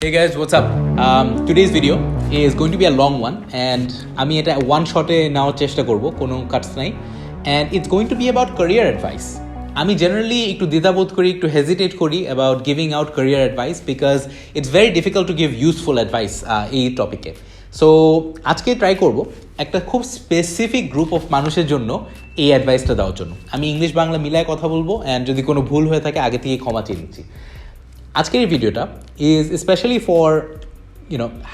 Hey guys, what's up? Today's video is going to be a long one and আমি এটা one shot এ নেওয়ার চেষ্টা করব, কোনো কাটস নাই, and it's going to be about career advice. আমি generally একটু দ্বিধাবোধ করি, একটু hesitate করি about giving out career advice because it's very difficult to give useful advice এই টপিকে. সো আজকে ট্রাই করব একটা খুব স্পেসিফিক গ্রুপ অফ মানুষের জন্য এই অ্যাডভাইসটা দেওয়ার জন্য। আমি ইংলিশ বাংলা মিলায় কথা বলবো অ্যান্ড যদি কোনো ভুল হয়ে থাকে আগে থেকে ক্ষমা চেয়ে নিচ্ছি। আজকের এই ভিডিওটা is especially for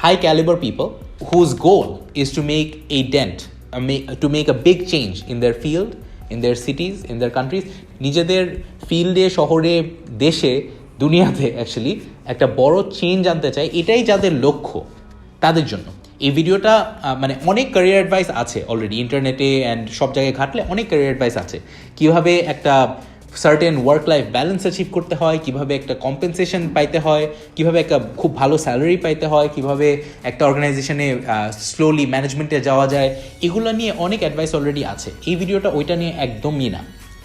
high caliber people whose goal is to make a dent, to make a big change in their field, in their cities, in their countries, নিজেদের ফিল্ডে, শহরে, দেশে, দুনিয়াতে অ্যাকচুয়ালি একটা বড় চেঞ্জ আনতে চায়, এটাই যাদের লক্ষ্য তাদের জন্য এই ভিডিওটা। মানে অনেক ক্যারিয়ার অ্যাডভাইস আছে অলরেডি ইন্টারনেটে অ্যান্ড সব জায়গায় ঘাটলে অনেক ক্যারিয়ার অ্যাডভাইস আছে, কীভাবে একটা certain work life balance achieve করতে হয়, কীভাবে একটা কম্পেনসেশন পাইতে হয়, কীভাবে একটা খুব ভালো স্যালারি পাইতে হয়, কীভাবে একটা অর্গানাইজেশনে স্লোলি ম্যানেজমেন্টে যাওয়া যায়, এগুলো নিয়ে অনেক অ্যাডভাইস অলরেডি আছে। এই ভিডিওটা ওইটা নিয়ে একদমই না।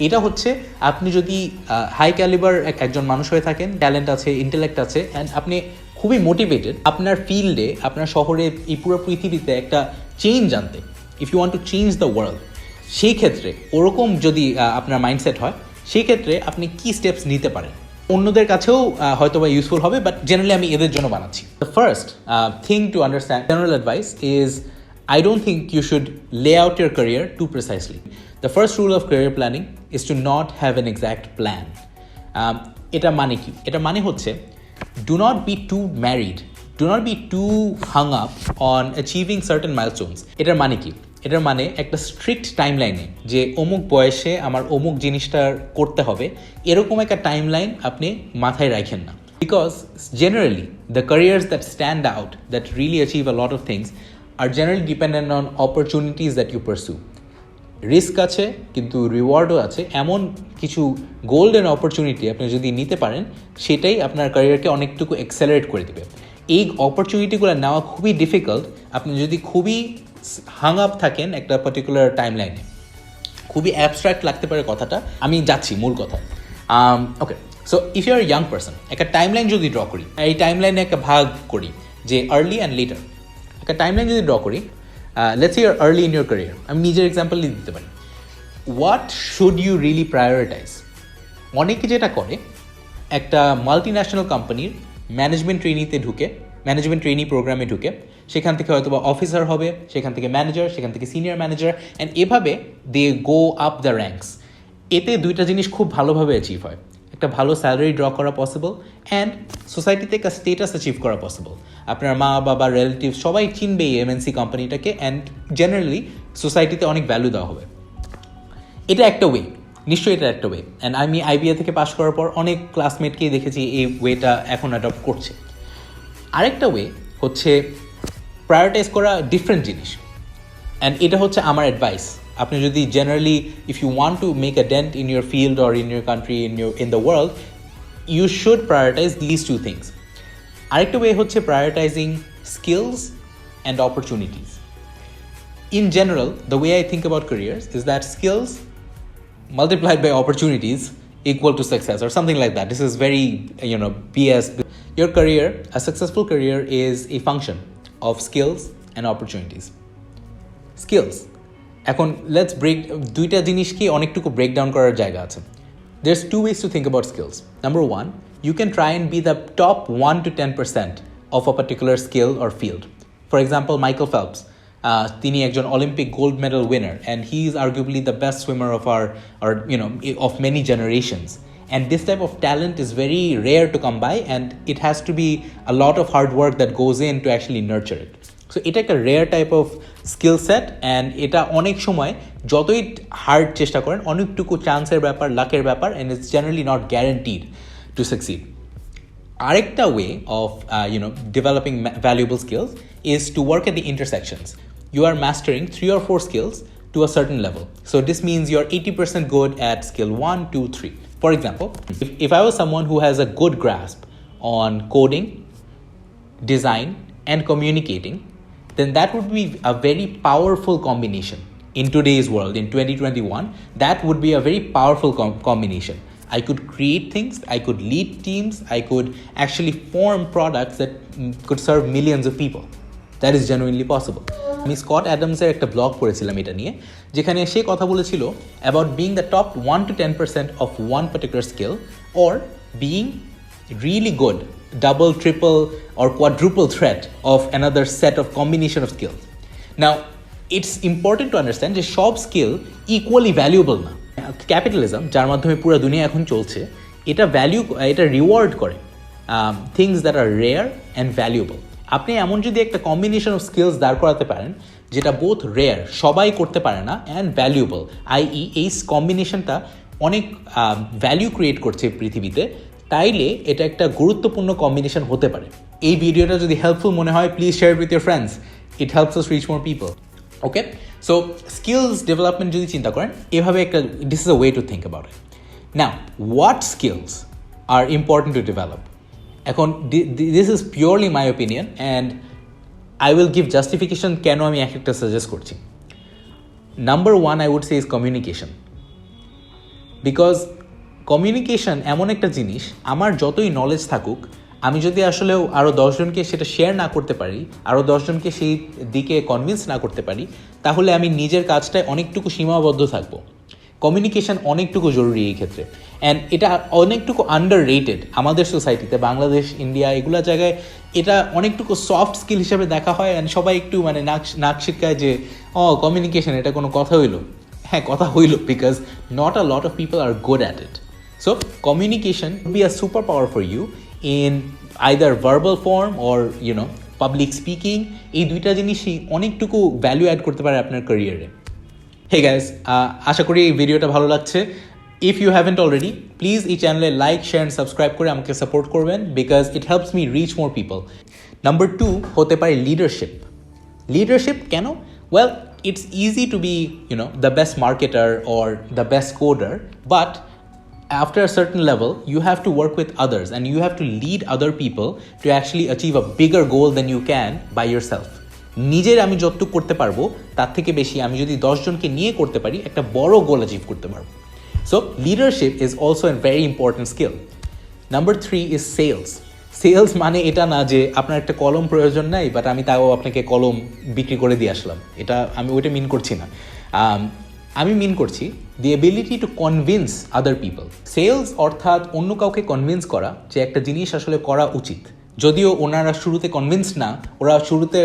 এটা হচ্ছে আপনি যদি হাই ক্যালিবার একজন মানুষ হয়ে থাকেন, ট্যালেন্ট আছে, ইন্টেলেক্ট আছে, অ্যান্ড আপনি খুবই মোটিভেটেড আপনার ফিল্ডে, আপনার শহরে, এই পুরো পৃথিবীতে একটা চেঞ্জ আনতে, if you want to change the world, সেই ক্ষেত্রে ওরকম যদি আপনার মাইন্ডসেট হয়, সেই ক্ষেত্রে আপনি কী স্টেপস নিতে পারেন, অন্যদের কাছেও হয়তো বা ইউজফুল হবে, বাট জেনারেলি আমি এদের জন্য বানাচ্ছি। The first thing to understand general advice is I don't think you should lay out your career too precisely. The first rule of career planning is to not have an exact plan. এটা মানে কি? এটা মানে হচ্ছে do not be too married, do not be too hung up on achieving certain milestones. এটার মানে কি? এটার মানে একটা স্ট্রিক্ট টাইমলাইনে যে অমুক বয়সে আমার অমুক জিনিসটা করতে হবে, এরকম একটা টাইমলাইন আপনি মাথায় রাখেন না। Because generally the careers that stand out, that really achieve a lot of things, are generally dependent on opportunities that you pursue. Risk আছে কিন্তু রিওয়ার্ডও আছে, এমন কিছু গোল্ডেন অপরচুনিটি আপনি যদি নিতে পারেন, সেটাই আপনার ক্যারিয়ারকে অনেকটুকু এক্সেলারেট করে দেবে। এই অপরচুনিটিগুলো নেওয়া খুবই ডিফিকাল্ট আপনি যদি খুবই হাং আপ থাকেন একটা পার্টিকুলার টাইম লাইনে। খুবই অ্যাবস্ট্রাক্ট লাগতে পারে কথাটা, আমি যাচ্ছি মূল কথায়। Okay, so if you are young person, একটা টাইম লাইন যদি ড্র করি, এই টাইম লাইনে একটা ভাগ করি যে আর্লি অ্যান্ড লেটার। একটা টাইম লাইন যদি ড্র করি, let's say you are early in your career, আমি নিজের এক্সাম্পল দিতে পারি। What should you really prioritise? অনেকে যেটা করে, একটা মাল্টি ন্যাশনাল কোম্পানির ম্যানেজমেন্ট ট্রেনিতে ঢুকে, ম্যানেজমেন্ট ট্রেনি প্রোগ্রামে ঢুকে, সেখান থেকে হয়তো বা অফিসার হবে, সেখান থেকে ম্যানেজার, সেখান থেকে সিনিয়র ম্যানেজার, অ্যান্ড এভাবে দে গো আপ দ্য র্যাঙ্কস। এতে দুইটা জিনিস খুব ভালোভাবে অ্যাচিভ হয়, একটা ভালো স্যালারি ড্র করা পসিবল অ্যান্ড সোসাইটিতে একটা স্টেটাস অ্যাচিভ করা পসিবল। আপনার মা বাবা, রিলেটিভ সবাই চিনবে এই এমএনসি কোম্পানিটাকে, অ্যান্ড জেনারেলি সোসাইটিতে অনেক ভ্যালু দেওয়া হবে। এটা একটা ওয়ে, নিশ্চয়ই এটা একটা ওয়ে, অ্যান্ড আমি আইবিএ থেকে পাশ করার পর অনেক ক্লাসমেটকেই দেখেছি এই ওয়েটা এখন অ্যাডপ্ট করছে। আরেকটা ওয়ে হচ্ছে প্রায়োরিটাইজ করা ডিফারেন্ট জিনিস, অ্যান্ড এটা হচ্ছে আমার অ্যাডভাইস। আপনি যদি generally if you want to make a dent in your field or in your country, in the world, you should prioritise this two things. আরেকটা ওয়ে হচ্ছে prioritising skills and opportunities. In general, the way I think about careers is that skills multiplied by opportunities equal to success or something like that. This is very, BS. Your career, a successful career is a function of skills and opportunities. Skills. এখন let's break দুইটা জিনিসকে অনেকটুকু breakdown করার জায়গা আছে। There's two ways to think about skills. Number one, you can try and be the top 1 to 10% of a particular skill or field. For example, Michael Phelps. তিনি একজন Olympic gold medal winner and he is arguably the best swimmer of of many generations, and this type of talent is very rare to come by, and it has to be a lot of hard work that goes in to actually nurture it. So এটা একটা rare type of skill set, and এটা অনেক সময় যতই hard চেষ্টা করেন অনেকটুকু চান্সের ব্যাপার, লাকের ব্যাপার, and it's generally not guaranteed to succeed. আরেকটা way of developing valuable skills is to work at the intersections. You are mastering 3 or 4 skills to a certain level. So this means you're 80% good at skill 1, 2, 3. For example, if I was someone who has a good grasp on coding, design, and communicating, then that would be a very powerful combination in today's world, in 2021. That would be a very powerful combination. I could create things, I could lead teams, I could actually form products that could serve millions of people. That is genuinely possible. আমি Scott অ্যাডামসের একটা blog পড়েছিলাম এটা নিয়ে, যেখানে সে কথা বলেছিল about being the top 1 to 10% of one particular skill or being really good double, triple or quadruple threat of another set of combination of skills. Now it's important to understand যে সব skill equally valuable না। Capitalism, যার মাধ্যমে পুরো দুনিয়া এখন চলছে, এটা রিওয়ার্ড করে things that are rare and valuable. আপনি এমন যদি একটা কম্বিনেশন অফ স্কিলস দাঁড় করাতে পারেন যেটা বোথ রেয়ার, সবাই করতে পারে না, অ্যান্ড ভ্যালুয়েবল, আই.ই. এই কম্বিনেশনটা অনেক ভ্যালু ক্রিয়েট করছে পৃথিবীতে, তাইলে এটা একটা গুরুত্বপূর্ণ কম্বিনেশন হতে পারে। এই ভিডিওটা যদি হেল্পফুল মনে হয়, please share with your friends. It helps us reach more people. Okay, so skills development যদি চিন্তা করেন, এভাবে একটা this is a way to think about it. Now, what skills are important to develop? এখন this is purely my opinion and I will give justification কেন আমি এক একটা সাজেস্ট করছি। Number 1 I would say is communication. Because communication এমন একটা জিনিস, আমার যতই নলেজ থাকুক, আমি যদি আসলেও আরও 10 জনকে সেটা শেয়ার না করতে পারি, আরও 10 জনকে সেই দিকে কনভিন্স না করতে পারি, তাহলে আমি নিজের কাজটায় অনেকটুকু সীমাবদ্ধ থাকবো। কমিউনিকেশন অনেকটুকু জরুরি এই ক্ষেত্রে, অ্যান্ড এটা অনেকটুকু আন্ডার রেটেড আমাদের সোসাইটিতে, বাংলাদেশ, ইন্ডিয়া, এগুলো জায়গায় এটা অনেকটুকু সফট স্কিল হিসেবে দেখা হয়, অ্যান্ড সবাই একটু মানে নাক শিটকায় যে কমিউনিকেশন, এটা কোনো কথা হইলো? হ্যাঁ, কথা হইলো, because not a lot of people are good at it. So communication would be a superpower for you in either verbal form or public speaking. এই দুইটা জিনিসই অনেকটুকু ভ্যালু অ্যাড করতে পারে আপনার ক্যারিয়ারে। Hey guys, আশা করি এই ভিডিওটা ভালো লাগছে। If you haven't already, please এই চ্যানেলে লাইক, শেয়ার and সাবস্ক্রাইব করে আমাকে সাপোর্ট করবেন, because it helps me reach more people. Number 2 হতে পারে লিডারশিপ। লিডারশিপ কেন? Well, it's easy to be the best marketer or the best coder, but after a certain level, you have to work with others and you have to lead other people to actually achieve a bigger goal than you can by yourself. নিজের আমি যতটুকু করতে পারবো তার থেকে বেশি আমি যদি 10 জনকে নিয়ে করতে পারি, একটা বড় গোল অ্যাচিভ করতে পারবো। So leadership is also a very important skill. Number 3 is sales. Sales মানে এটা না যে আপনার একটা কলম প্রয়োজন নাই, বাট আমি তাও আপনাকে কলম বিক্রি করে দিয়ে আসলাম, এটা আমি ওইটা মিন করছি না। আমি মিন করছি the ability to convince other people. Sales অর্থাৎ অন্য কাউকে কনভিন্স করা যে একটা জিনিস আসলে করা উচিত, যদিও ওনারা শুরুতে কনভিন্স না, ওরা শুরুতে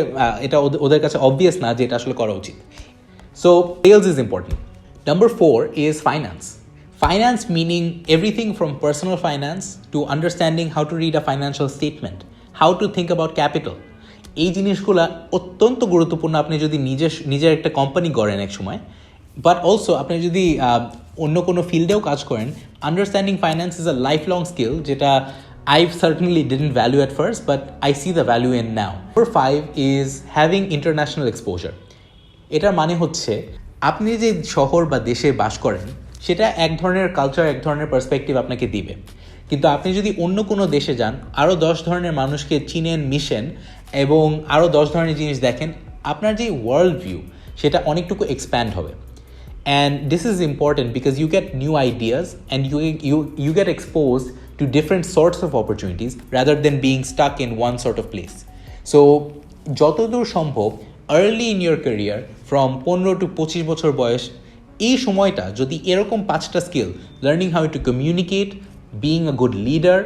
এটা ওদের কাছে অবভিয়াস না যে এটা আসলে করা উচিত। So sales is important. Number 4 is finance. Finance meaning everything from personal finance to understanding how to read a financial statement, how to think about capital. এই জিনিসগুলো অত্যন্ত গুরুত্বপূর্ণ আপনি যদি নিজের একটা কোম্পানি গড়েন এক সময়, বাট অলসো আপনি যদি অন্য কোনো ফিল্ডেও কাজ করেন। Understanding finance is a life long skill, যেটা I certainly didn't value at first, but I see the value in now. Number 5 is having international exposure. এটার মানে হচ্ছে আপনি যে শহর বা দেশে বাস করেন, সেটা এক ধরনের কালচার, এক ধরনের পার্সপেক্টিভ আপনাকে দিবে, কিন্তু আপনি যদি অন্য কোনো দেশে যান, আরও 10 ধরনের মানুষকে চিনেন, মিশেন এবং আরও 10 ধরনের জিনিস দেখেন, আপনার যে ওয়ার্ল্ড ভিউ সেটা অনেকটুকু এক্সপ্যান্ড হবে। And this is important because you get new ideas and you get exposed to different sorts of opportunities rather than being stuck in one sort of place. So যতদূর সম্ভব early in your career from 15 to 25 বছর বয়স, এই সময়টা যদি এরকম 5টা skill, learning how to communicate, being a good leader,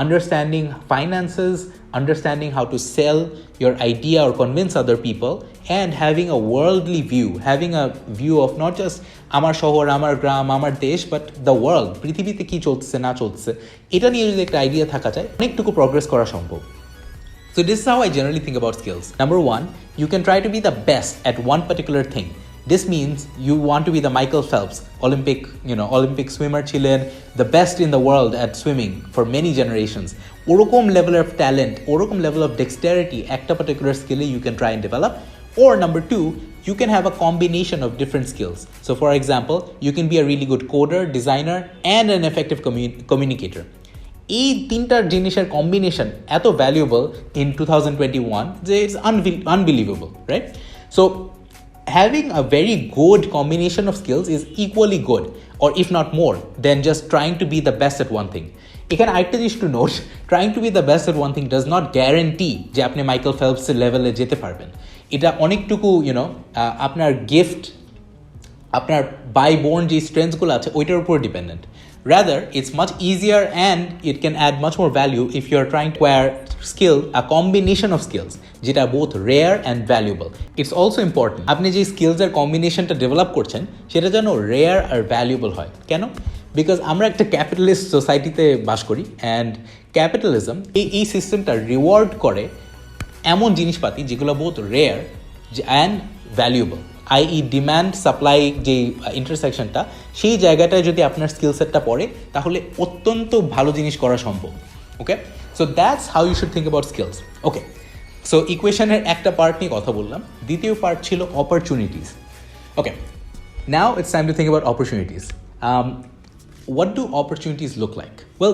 understanding finances, understanding how to sell your idea or convince other people, and having a worldly view, having a view of not just আমার শহর, আমার গ্রাম, আমার দেশ, but the world, পৃথিবীতে কি চলছে না চলছে, এটা নিয়ে যদি একটা আইডিয়া থাকা যায়, অনেকটুকু প্রগ্রেস করা সম্ভব। So this is how I generally think about skills. Number 1, you can try to be the best at one particular thing. This means you want to be the Michael Phelps, Olympic swimmer ছিলেন, the best in the world at swimming for many generations. ওরকম level of talent, ওরকম level of dexterity একটা particular skill you can try and develop. Or number 2, you can have a combination of different skills. So for example, you can be a really good coder, designer, and an effective communicator. এই তিনটার জিনিসের combination এত valuable in 2021 যে it's unbelievable, right? So having a very good combination of skills is equally good, or if not more, than just trying to be the best at one thing. এখানে আরেকটা জিনিস to note, trying to be the best at one thing does not guarantee যে আপনি Michael ফেলপসের লেভেলে যেতে পারবেন। এটা অনেকটুকু আপনার গিফট, আপনার বাই বোর্ন যে স্ট্রেংথসগুলো আছে ওইটার উপর dependent. Rather it's much easier and it can add much more value if you are trying to a rare skill, a combination of skills যেটা both rare and valuable. It's also important আপনি যে স্কিলসের কম্বিনেশনটা develop করছেন সেটা যেন rare আর valuable হয়। কেন? Because আমরা একটা ক্যাপিটালিস্ট সোসাইটিতে বাস করি, অ্যান্ড ক্যাপিটালিজম এই সিস্টেমটা রিওয়ার্ড করে এমন জিনিসপাতি যেগুলো both rare and valuable, i e demand supply যে ইন্টারসেকশনটা, সেই জায়গাটায় যদি আপনার স্কিল সেটটা পড়ে তাহলে অত্যন্ত ভালো জিনিস করা সম্ভব। Okay, so that's how you should think about skills. Okay, so ইকুয়েশনের একটা পার্ট নিয়ে কথা বললাম, দ্বিতীয় পার্ট ছিল opportunities. Okay, now it's time to think about opportunities. What do opportunities look like? Well,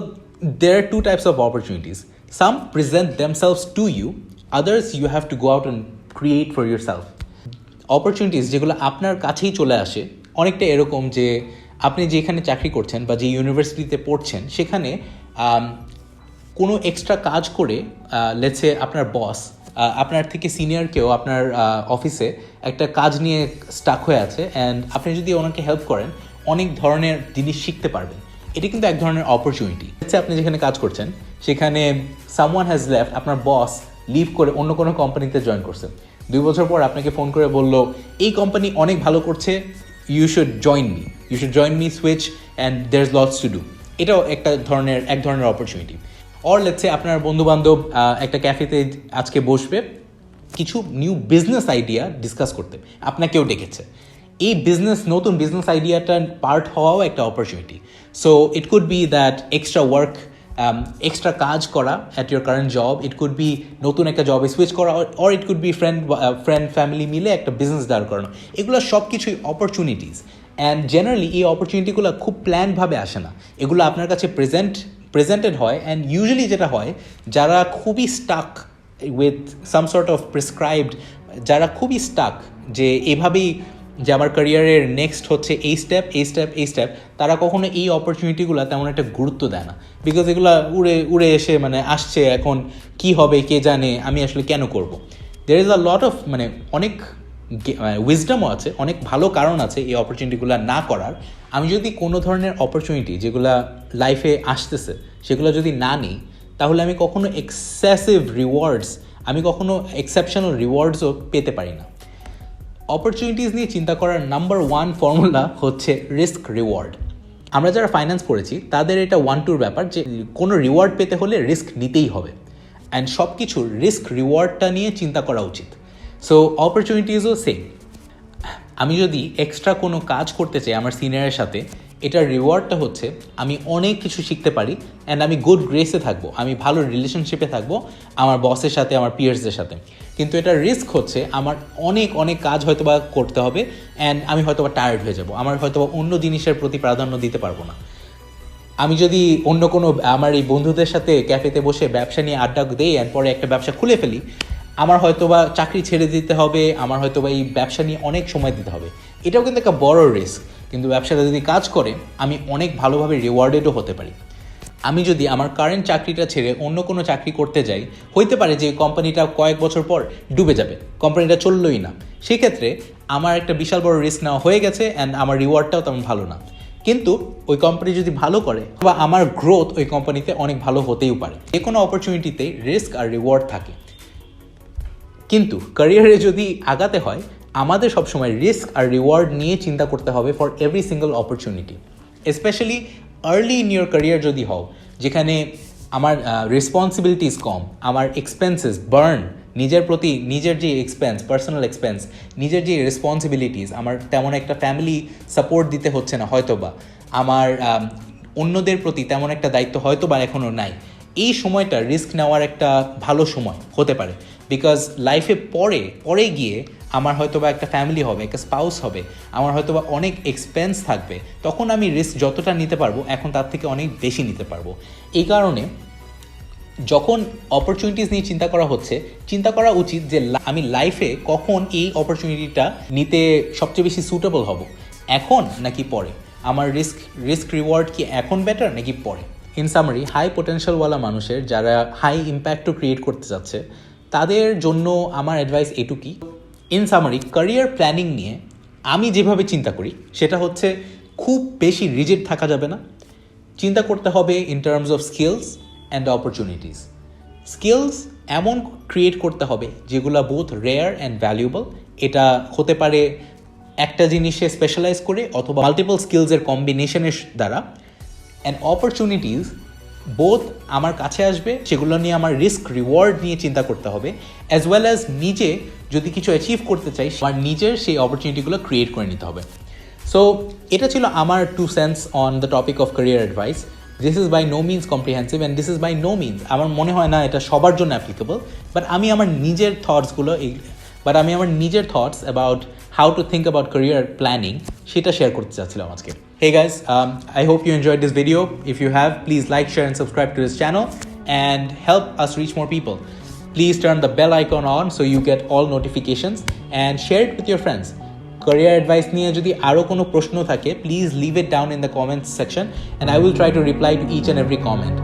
there are two types of opportunities. Some present themselves to you, others you have to go out and create for yourself. Opportunities যেগুলো আপনার কাছেই চলে আসে অনেকটা এরকম যে আপনি যেখানে চাকরি করছেন বা যে ইউনিভার্সিটিতে পড়ছেন সেখানে কোনো এক্সট্রা কাজ করে লেটস সে আপনার বস আপনার থেকে সিনিয়র কেউ আপনার অফিসে একটা কাজ নিয়ে স্টাক হয়ে আছে, অ্যান্ড আপনি যদি ওনাকে হেল্প করেন অনেক ধরনের জিনিস শিখতে পারবেন। এটি কিন্তু এক ধরনের অপরচুনিটি। আপনি যেখানে কাজ করছেন সেখানে সামওয়ান হ্যাজ লেফট, আপনার বস লিভ করে অন্য কোনো কোম্পানিতে জয়েন করছে। 2 বছর পর আপনাকে ফোন করে বললো এই কোম্পানি অনেক ভালো করছে, you should join me switch and there is lots to do. এটাও এক ধরনের অপরচুনিটি। অর লেটস সে আপনার বন্ধুবান্ধব একটা ক্যাফেতে আজকে বসবে কিছু নিউ বিজনেস আইডিয়া ডিসকাস করতে, আপনাকেও ডেকেছে। এই নতুন বিজনেস আইডিয়াটার পার্ট হওয়াও একটা opportunity. So it could be that extra work, extra কাজ করা at your current job, it could be নতুন একটা জবে সুইচ করা, or it could be friend family মিলে একটা বিজনেস দাঁড় করানো। এগুলো সব কিছুই অপরচুনিটিস, অ্যান্ড জেনারেলি এই অপরচুনিটিগুলো খুব প্ল্যানভাবে আসে না, এগুলো আপনার কাছে প্রেজেন্টেড হয়। অ্যান্ড ইউজুয়ালি যেটা হয়, যারা খুবই stuck with some sort of prescribed, যারা খুবই স্টাক যে এভাবেই যে আমার ক্যারিয়ারের নেক্সট হচ্ছে এই স্টেপ, তারা কখনো এই অপরচুনিটিগুলো তেমন একটা গুরুত্ব দেয় না, বিকজ এগুলো উড়ে এসে আসছে, এখন কি হবে কে জানে, আমি আসলে কেন করব। There is a lot of অনেক উইজডমও আছে, অনেক ভালো কারণ আছে এই অপরচুনিটিগুলো না করার। আমি যদি কোনো ধরনের অপরচুনিটি যেগুলো লাইফে আসতেছে সেগুলো যদি না নিই, তাহলে আমি কখনো এক্সেপশনাল রিওয়ার্ডসও পেতে পারি না। অপরচুনিটিস নিয়ে চিন্তা করার নাম্বার 1 ফর্মুলা হচ্ছে রিস্ক রিওয়ার্ড। আমরা যারা ফাইন্যান্স পড়েছি তাদের এটা 1-2 ব্যাপার, যে কোনো রিওয়ার্ড পেতে হলে রিস্ক নিতেই হবে, অ্যান্ড সব কিছুর রিস্ক রিওয়ার্ডটা নিয়ে চিন্তা করা উচিত। সো অপরচুনিটিসও সেম। আমি যদি এক্সট্রা কোনো কাজ করতে চাই আমার সিনিয়রের সাথে, এটার রিওয়ার্ডটা হচ্ছে আমি অনেক কিছু শিখতে পারি, অ্যান্ড আমি গুড গ্রেসে থাকবো, আমি ভালো রিলেশনশিপে থাকবো আমার বসের সাথে, আমার পিয়ার্সদের সাথে। কিন্তু এটার রিস্ক হচ্ছে আমার অনেক কাজ হয়তোবা করতে হবে, অ্যান্ড আমি হয়তোবা টায়ার্ড হয়ে যাব, আমার হয়তোবা অন্য জিনিসের প্রতি প্রাধান্য দিতে পারবো না। আমি যদি অন্য কোনো আমার এই বন্ধুদের সাথে ক্যাফেতে বসে ব্যবসা নিয়ে আড্ডা দেই, অ্যান্ড পরে একটা ব্যবসা খুলে ফেলি, আমার হয়তোবা চাকরি ছেড়ে দিতে হবে, আমার হয়তোবা এই ব্যবসা নিয়ে অনেক সময় দিতে হবে। এটাও কিন্তু একটা বড় রিস্ক, কিন্তু ব্যবসাটা যদি কাজ করে আমি অনেক ভালোভাবে রিওয়ার্ডেডও হতে পারি। আমি যদি আমার কারেন্ট চাকরিটা ছেড়ে অন্য কোনো চাকরি করতে যাই, হইতে পারে যে কোম্পানিটা কয়েক বছর পর ডুবে যাবে, কোম্পানিটা চললই না, সেক্ষেত্রে আমার একটা বিশাল বড় রিস্ক নেওয়া হয়ে গেছে, অ্যান্ড আমার রিওয়ার্ডটাও তেমন ভালো না। কিন্তু ওই কোম্পানি যদি ভালো করে বা আমার গ্রোথ ওই কোম্পানিতে অনেক ভালো হতেও পারে। যে কোনো অপরচুনিটিতে রিস্ক আর রিওয়ার্ড থাকে, কিন্তু ক্যারিয়ারে যদি আগাতে হয় আমাদের সবসময় রিস্ক আর রিওয়ার্ড নিয়ে চিন্তা করতে হবে for every single opportunity. Specially early in your career যদি হও, যেখানে আমার রেসপন্সিবিলিটিস কম, আমার এক্সপেন্সেস বার্ন, নিজের যে এক্সপেন্স, পার্সোনাল এক্সপেন্স, নিজের যে রেসপন্সিবিলিটিস, আমার তেমন একটা ফ্যামিলি সাপোর্ট দিতে হচ্ছে না হয়তোবা, আমার অন্যদের প্রতি তেমন একটা দায়িত্ব হয়তোবা এখনও নাই, এই সময়টা রিস্ক নেওয়ার একটা ভালো সময় হতে পারে। বিকজ লাইফে পরে গিয়ে আমার হয়তোবা একটা ফ্যামিলি হবে, একটা স্পাউস হবে, আমার হয়তোবা অনেক এক্সপেন্স থাকবে, তখন আমি রিস্ক যতটা নিতে পারবো এখন তার থেকে অনেক বেশি নিতে পারবো। এই কারণে যখন অপরচুনিটিস নিয়ে চিন্তা করা হচ্ছে, চিন্তা করা উচিত যে আমি লাইফে কখন এই অপরচুনিটিটা নিতে সবচেয়ে বেশি সুটেবল হব, এখন নাকি পরে। আমার রিস্ক রিওয়ার্ড কি এখন বেটার নাকি পরে। ইন সামারি, হাই পোটেনশিয়ালওয়ালা মানুষের যারা হাই ইম্প্যাক্টও ক্রিয়েট করতে যাচ্ছে তাদের জন্য আমার অ্যাডভাইস এটুকুই। ইন সামারি, ক্যারিয়ার প্ল্যানিং নিয়ে আমি যেভাবে চিন্তা করি সেটা হচ্ছে খুব বেশি রিজিড থাকা যাবে না। চিন্তা করতে হবে in terms of skills and opportunities. Skills এমন ক্রিয়েট করতে হবে যেগুলো বোথ রেয়ার অ্যান্ড ভ্যালুয়েবল। এটা হতে পারে একটা জিনিসে স্পেশালাইজ করে অথবা মাল্টিপল স্কিলসের কম্বিনেশনের দ্বারা। অ্যান্ড অপরচুনিটিস বোথ আমার কাছে আসবে, সেগুলো নিয়ে আমার রিস্ক রিওয়ার্ড নিয়ে চিন্তা করতে হবে, অ্যাজ ওয়েল অ্যাজ নিজে যদি কিছু অ্যাচিভ করতে চাই আমার নিজের সেই অপরচুনিটিগুলো ক্রিয়েট করে নিতে হবে। সো এটা ছিল আমার 2 cents on the topic of career advice. This is by no means comprehensive and this is by no means, আমার মনে হয় না এটা সবার জন্য অ্যাপ্লিকেবল, বাট আমি আমার নিজের thoughts about how to think about career planning সেটা শেয়ার করতে চাচ্ছিলাম আজকে। Hey guys, I hope you enjoyed this video. If you have, please like, share and subscribe to this channel and help us reach more people. Please turn the bell icon on so you get all notifications and share it with your friends. Career advice নিয়ে যদি আরও কোনো প্রশ্ন থাকে, please leave it down in the comments section and I will try to reply to each and every comment.